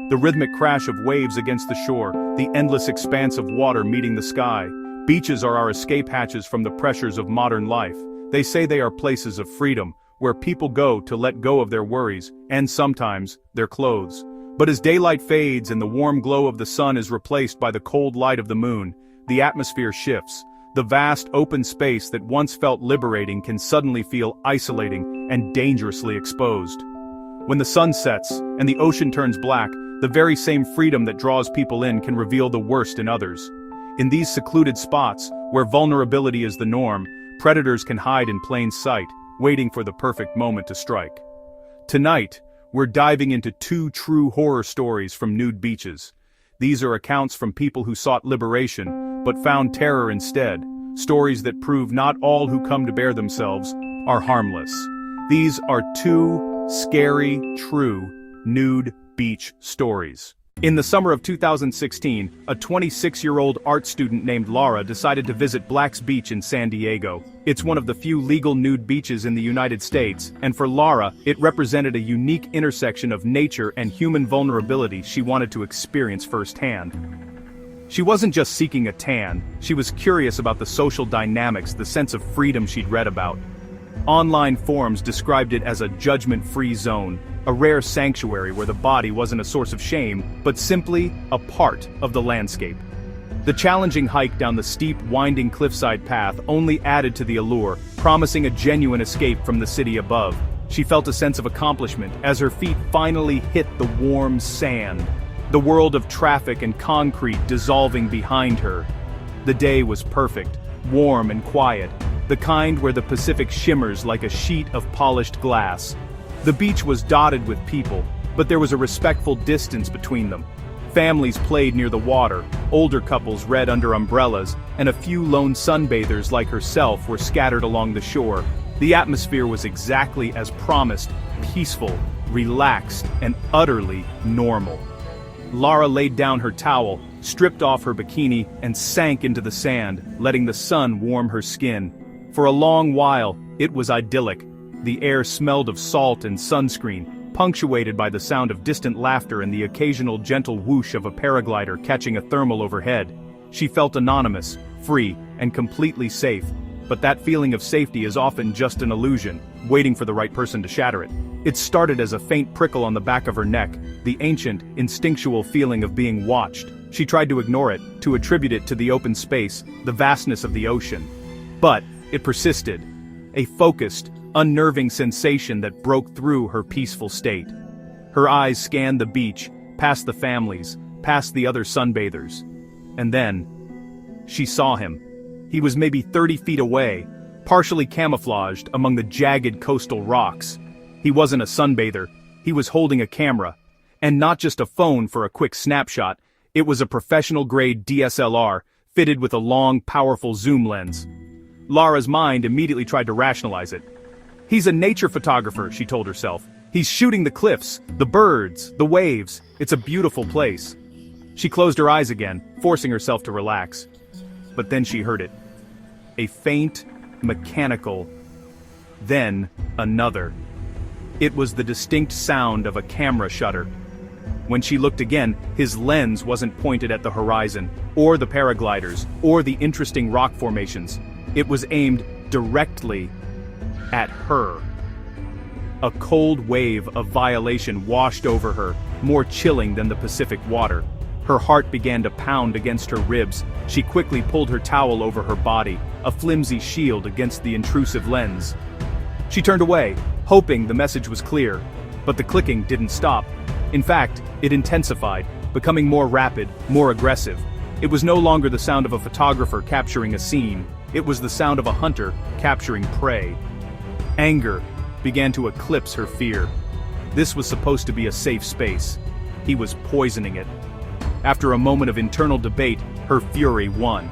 The rhythmic crash of waves against the shore, the endless expanse of water meeting the sky. Beaches are our escape hatches from the pressures of modern life. They say they are places of freedom, where people go to let go of their worries, and sometimes, their clothes. But as daylight fades and the warm glow of the sun is replaced by the cold light of the moon, the atmosphere shifts. The vast open space that once felt liberating can suddenly feel isolating and dangerously exposed. When the sun sets and the ocean turns black, the very same freedom that draws people in can reveal the worst in others. In these secluded spots, where vulnerability is the norm, predators can hide in plain sight, waiting for the perfect moment to strike. Tonight, we're diving into two true horror stories from nude beaches. These are accounts from people who sought liberation, but found terror instead. Stories that prove not all who come to bare themselves are harmless. These are two scary, true, nude beach stories. In the summer of 2016, a 26-year-old art student named Laura decided to visit Black's Beach in San Diego. It's one of the few legal nude beaches in the United States, and for Laura, it represented a unique intersection of nature and human vulnerability she wanted to experience firsthand. She wasn't just seeking a tan, she was curious about the social dynamics, the sense of freedom she'd read about. Online forums described it as a judgment-free zone, a rare sanctuary where the body wasn't a source of shame, but simply a part of the landscape. The challenging hike down the steep, winding cliffside path only added to the allure, promising a genuine escape from the city above. She felt a sense of accomplishment as her feet finally hit the warm sand, the world of traffic and concrete dissolving behind her. The day was perfect, warm and quiet, the kind where the Pacific shimmers like a sheet of polished glass. The beach was dotted with people, but there was a respectful distance between them. Families played near the water, older couples read under umbrellas, and a few lone sunbathers like herself were scattered along the shore. The atmosphere was exactly as promised, peaceful, relaxed, and utterly normal. Laura laid down her towel, stripped off her bikini, and sank into the sand, letting the sun warm her skin. For a long while, it was idyllic. The air smelled of salt and sunscreen, punctuated by the sound of distant laughter and the occasional gentle whoosh of a paraglider catching a thermal overhead. She felt anonymous, free, and completely safe. But that feeling of safety is often just an illusion, waiting for the right person to shatter it. It started as a faint prickle on the back of her neck, the ancient, instinctual feeling of being watched. She tried to ignore it, to attribute it to the open space, the vastness of the ocean. But it persisted, a focused, unnerving sensation that broke through her peaceful state. Her eyes scanned the beach, past the families, past the other sunbathers. And then, she saw him. He was maybe 30 feet away, partially camouflaged among the jagged coastal rocks. He wasn't a sunbather, he was holding a camera. And not just a phone for a quick snapshot, it was a professional-grade DSLR, fitted with a long, powerful zoom lens. Laura's mind immediately tried to rationalize it. He's a nature photographer, she told herself. He's shooting the cliffs, the birds, the waves. It's a beautiful place. She closed her eyes again, forcing herself to relax. But then she heard it. A faint, mechanical, then another. It was the distinct sound of a camera shutter. When she looked again, his lens wasn't pointed at the horizon, or the paragliders, or the interesting rock formations. It was aimed directly at her. A cold wave of violation washed over her, more chilling than the Pacific water. Her heart began to pound against her ribs. She quickly pulled her towel over her body, a flimsy shield against the intrusive lens. She turned away, hoping the message was clear, but the clicking didn't stop. In fact, it intensified, becoming more rapid, more aggressive. It was no longer the sound of a photographer capturing a scene. It was the sound of a hunter capturing prey. Anger began to eclipse her fear. This was supposed to be a safe space. He was poisoning it. After a moment of internal debate, her fury won.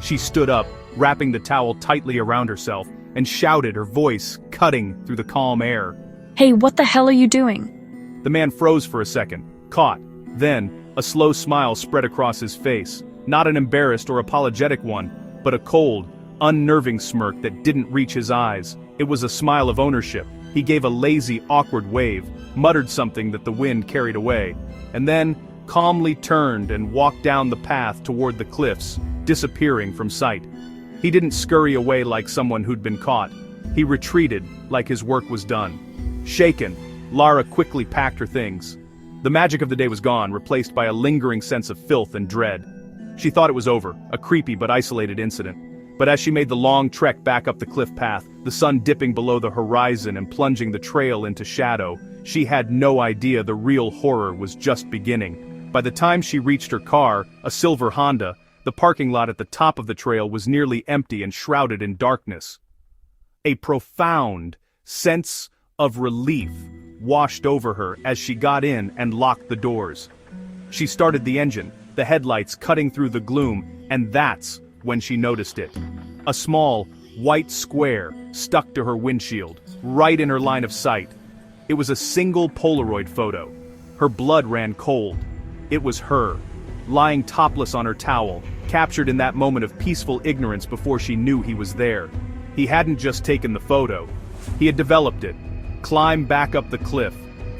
She stood up, wrapping the towel tightly around herself, and shouted, her voice cutting through the calm air. Hey, what the hell are you doing? The man froze for a second, caught. Then, a slow smile spread across his face. Not an embarrassed or apologetic one, but a cold, unnerving smirk that didn't reach his eyes. It was a smile of ownership. He gave a lazy, awkward wave, muttered something that the wind carried away. and then calmly turned and walked down the path toward the cliffs, disappearing from sight. He didn't scurry away like someone who'd been caught. He retreated like his work was done. Shaken, Lara quickly packed her things. The magic of the day was gone, replaced by a lingering sense of filth and dread. She thought it was over, a creepy but isolated incident. But as she made the long trek back up the cliff path, the sun dipping below the horizon and plunging the trail into shadow, she had no idea the real horror was just beginning. By the time she reached her car, a silver Honda, the parking lot at the top of the trail was nearly empty and shrouded in darkness. A profound sense of relief washed over her as she got in and locked the doors. She started the engine, the headlights cutting through the gloom, and that's when she noticed it. A small, white square stuck to her windshield, right in her line of sight. It was a single Polaroid photo. Her blood ran cold. It was her, lying topless on her towel, captured in that moment of peaceful ignorance before she knew he was there. He hadn't just taken the photo. He had developed it, climbed back up the cliff,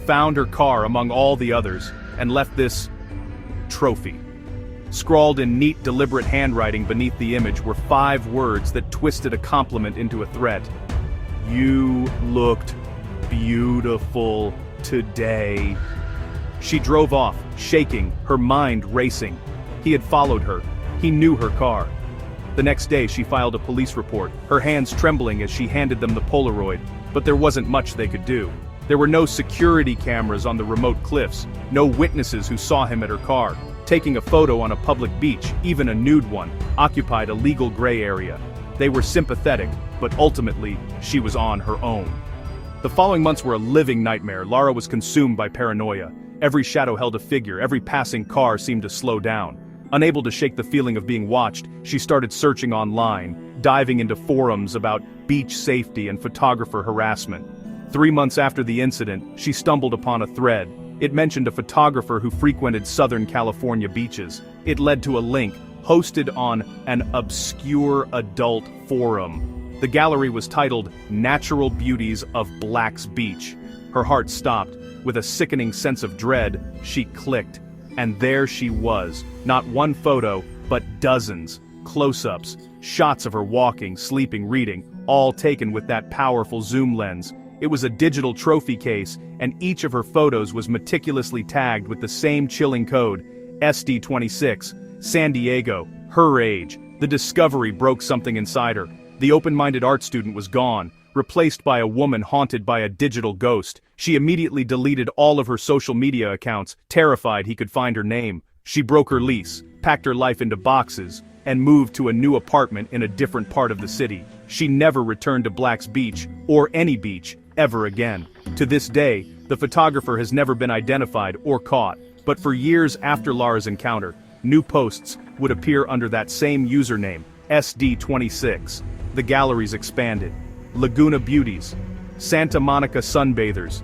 found her car among all the others, and left this trophy. Scrawled in neat, deliberate handwriting beneath the image were 5 words that twisted a compliment into a threat. "You looked beautiful today." She drove off, shaking, her mind racing. He had followed her. He knew her car. The next day she filed a police report, her hands trembling as she handed them the Polaroid, but there wasn't much they could do. There were no security cameras on the remote cliffs, no witnesses who saw him at her car. Taking a photo on a public beach, even a nude one, occupied a legal gray area. They were sympathetic, but ultimately, she was on her own. The following months were a living nightmare. Lara was consumed by paranoia. Every shadow held a figure, every passing car seemed to slow down. Unable to shake the feeling of being watched, she started searching online, diving into forums about beach safety and photographer harassment. 3 months after the incident, she stumbled upon a thread. It mentioned a photographer who frequented Southern California beaches. It led to a link, hosted on an obscure adult forum. The gallery was titled "Natural Beauties of Black's Beach." Her heart stopped. With a sickening sense of dread, she clicked. And there she was, not one photo, but dozens, close-ups, shots of her walking, sleeping, reading, all taken with that powerful zoom lens. It was a digital trophy case, and each of her photos was meticulously tagged with the same chilling code, SD26, San Diego, her age. The discovery broke something inside her. The open-minded art student was gone, replaced by a woman haunted by a digital ghost. She immediately deleted all of her social media accounts, terrified he could find her name. She broke her lease, packed her life into boxes, and moved to a new apartment in a different part of the city. She never returned to Black's Beach, or any beach, ever again. To this day, the photographer has never been identified or caught, but for years after Lara's encounter, new posts would appear under that same username, SD26. The galleries expanded. Laguna Beauties, Santa Monica Sunbathers.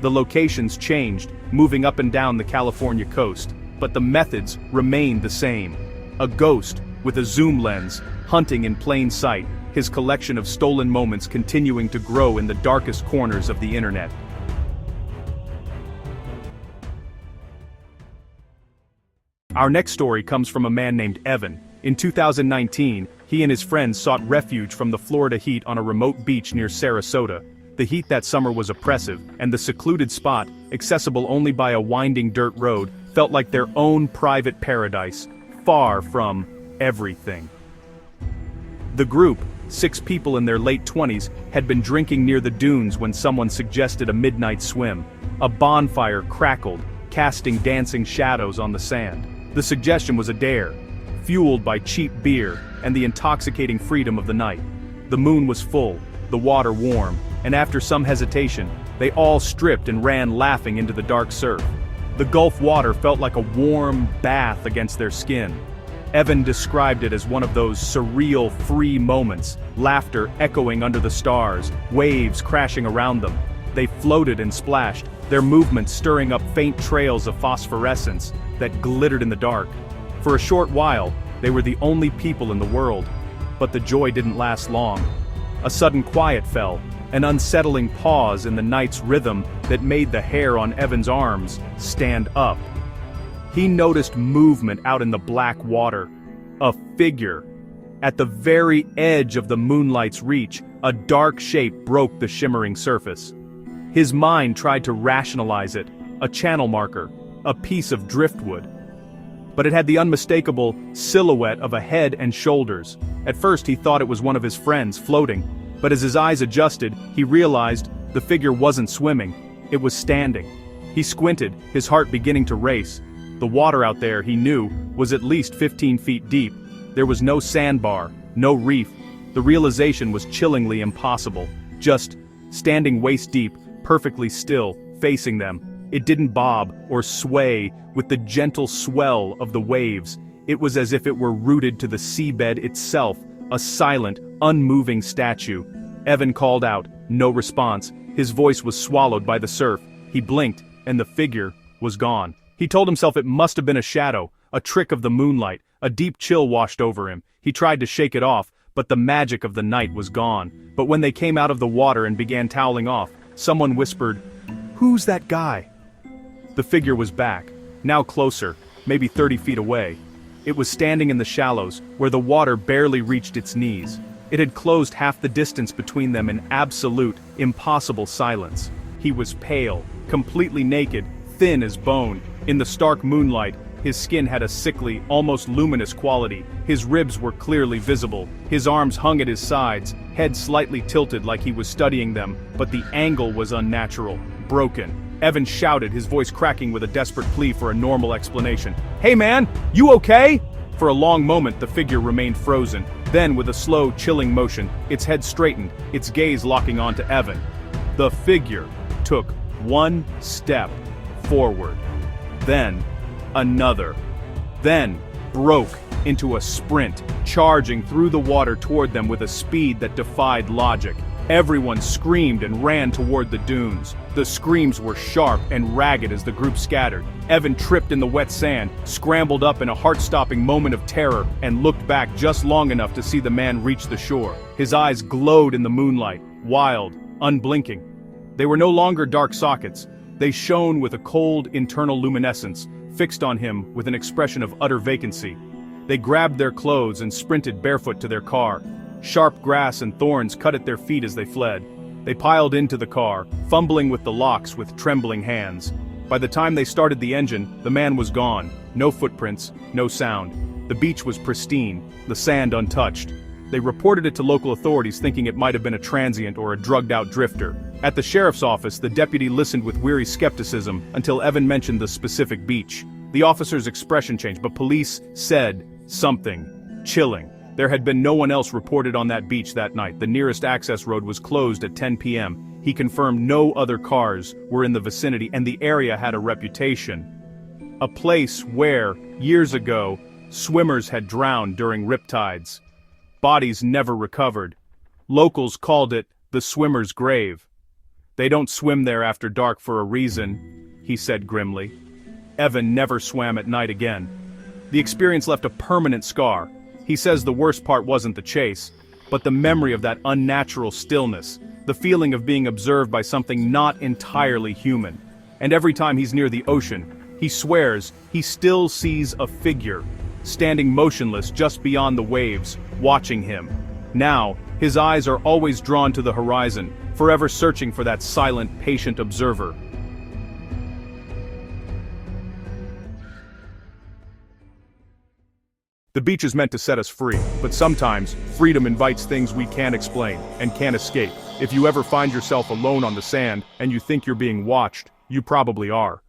The locations changed, moving up and down the California coast, but the methods remained the same. A ghost with a zoom lens, hunting in plain sight, his collection of stolen moments continuing to grow in the darkest corners of the internet. Our next story comes from a man named Evan. In 2019, he and his friends sought refuge from the Florida heat on a remote beach near Sarasota. The heat that summer was oppressive, and the secluded spot, accessible only by a winding dirt road, felt like their own private paradise, far from everything. The group, 6 people in their late 20s, had been drinking near the dunes when someone suggested a midnight swim. A bonfire crackled, casting dancing shadows on the sand. The suggestion was a dare, fueled by cheap beer and the intoxicating freedom of the night. The moon was full, the water warm, and after some hesitation, they all stripped and ran laughing into the dark surf. The Gulf water felt like a warm bath against their skin. Evan described it as one of those surreal, free moments, laughter echoing under the stars, waves crashing around them. They floated and splashed, their movements stirring up faint trails of phosphorescence that glittered in the dark. For a short while, they were the only people in the world. But the joy didn't last long. A sudden quiet fell, an unsettling pause in the night's rhythm that made the hair on Evan's arms stand up. He noticed movement out in the black water. A figure. At the very edge of the moonlight's reach, a dark shape broke the shimmering surface. His mind tried to rationalize it, a channel marker, a piece of driftwood. But it had the unmistakable silhouette of a head and shoulders. At first he thought it was one of his friends floating, but as his eyes adjusted, he realized the figure wasn't swimming, it was standing. He squinted, his heart beginning to race. The water out there, he knew, was at least 15 feet deep. There was no sandbar, no reef. The realization was chillingly impossible. Just standing waist deep, perfectly still, facing them. It didn't bob or sway with the gentle swell of the waves. It was as if it were rooted to the seabed itself, a silent, unmoving statue. Evan called out, no response. His voice was swallowed by the surf. He blinked, and the figure was gone. He told himself it must have been a shadow, a trick of the moonlight. A deep chill washed over him. He tried to shake it off, but the magic of the night was gone. But when they came out of the water and began toweling off, someone whispered, "Who's that guy?" The figure was back, now closer, maybe 30 feet away. It was standing in the shallows, where the water barely reached its knees. It had closed half the distance between them in absolute, impossible silence. He was pale, completely naked, thin as bone. In the stark moonlight, his skin had a sickly, almost luminous quality. His ribs were clearly visible. His arms hung at his sides, head slightly tilted like he was studying them, but the angle was unnatural, broken. Evan shouted, his voice cracking with a desperate plea for a normal explanation. "Hey man, you okay?" For a long moment the figure remained frozen. Then, with a slow, chilling motion, its head straightened, its gaze locking onto Evan. The figure took one step forward. Then, another. Then, broke into a sprint, charging through the water toward them with a speed that defied logic. Everyone screamed and ran toward the dunes. The screams were sharp and ragged as the group scattered. Evan tripped in the wet sand, scrambled up in a heart-stopping moment of terror, and looked back just long enough to see the man reach the shore. His eyes glowed in the moonlight, wild, unblinking. They were no longer dark sockets. They shone with a cold, internal luminescence, fixed on him with an expression of utter vacancy. They grabbed their clothes and sprinted barefoot to their car. Sharp grass and thorns cut at their feet as they fled. They piled into the car, fumbling with the locks with trembling hands. By the time they started the engine, the man was gone. No footprints, no sound. The beach was pristine, the sand untouched. They reported it to local authorities thinking it might have been a transient or a drugged-out drifter. At the sheriff's office, the deputy listened with weary skepticism until Evan mentioned the specific beach. The officer's expression changed, but police said something chilling. There had been no one else reported on that beach that night. The nearest access road was closed at 10 p.m. He confirmed no other cars were in the vicinity, and the area had a reputation. A place where, years ago, swimmers had drowned during riptides. Bodies never recovered. Locals called it the swimmer's grave. "They don't swim there after dark for a reason," he said grimly. Evan never swam at night again. The experience left a permanent scar. He says the worst part wasn't the chase, but the memory of that unnatural stillness, the feeling of being observed by something not entirely human. And every time he's near the ocean, he swears he still sees a figure, standing motionless just beyond the waves, watching him. Now, his eyes are always drawn to the horizon, forever searching for that silent, patient observer. The beach is meant to set us free, but sometimes, freedom invites things we can't explain and can't escape. If you ever find yourself alone on the sand and you think you're being watched, you probably are.